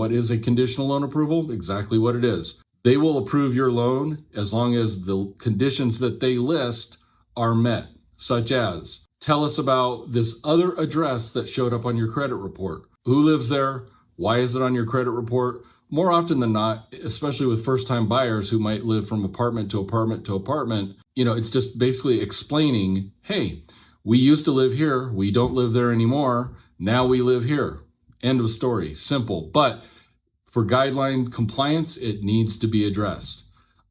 what is a conditional loan approval? Exactly what it is. They will approve your loan as long as the conditions that they list are met, such as tell us about this other address that showed up on your credit report. Who lives there? Why is it on your credit report? More often than not, especially with first-time buyers who might live from apartment to apartment to apartment, it's just basically explaining, hey, we used to live here. We don't live there anymore. Now we live here. End of story. Simple. But for guideline compliance, it needs to be addressed.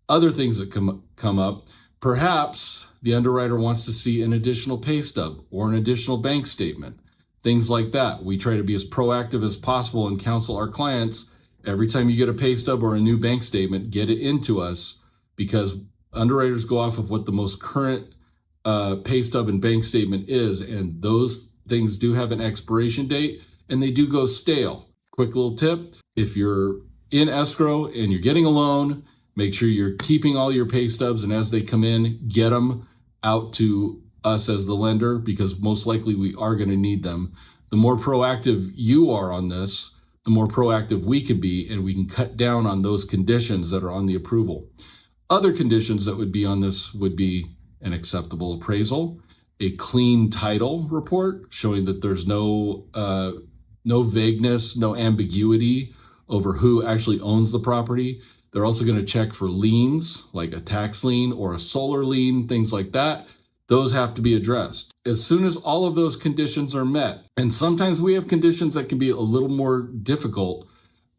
Other things that come up, perhaps the underwriter wants to see an additional pay stub or an additional bank statement, things like that. We try to be as proactive as possible and counsel our clients. Every time you get a pay stub or a new bank statement, get it into us, because underwriters go off of what the most current pay stub and bank statement is, and those things do have an expiration date and they do go stale. Quick little tip, if you're in escrow and you're getting a loan, make sure you're keeping all your pay stubs, and as they come in, get them out to us as the lender, because most likely we are going to need them. The more proactive you are on this, the more proactive we can be, and we can cut down on those conditions that are on the approval. Other conditions that would be on this would be an acceptable appraisal, a clean title report showing that there's no vagueness, no ambiguity over who actually owns the property. They're also going to check for liens, like a tax lien or a solar lien, things like that. Those have to be addressed. As soon as all of those conditions are met, and sometimes we have conditions that can be a little more difficult.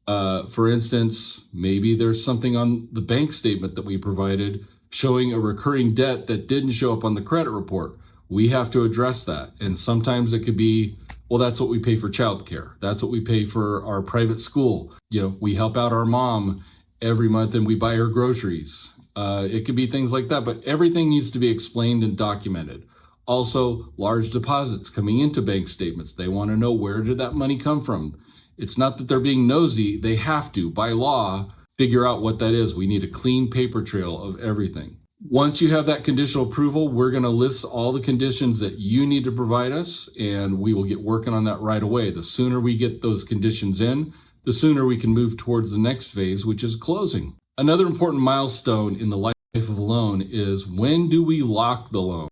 For instance, maybe there's something on the bank statement that we provided showing a recurring debt that didn't show up on the credit report. We have to address that. And sometimes it could be, well, that's what we pay for childcare. That's what we pay for our private school. We help out our mom every month and we buy her groceries. It could be things like that, but everything needs to be explained and documented. Also, large deposits coming into bank statements. They want to know, where did that money come from? It's not that they're being nosy. They have to, by law, figure out what that is. We need a clean paper trail of everything. Once you have that conditional approval, we're going to list all the conditions that you need to provide us, and we will get working on that right away. The sooner we get those conditions in, the sooner we can move towards the next phase, which is closing. Another important milestone in the life of a loan is, when do we lock the loan?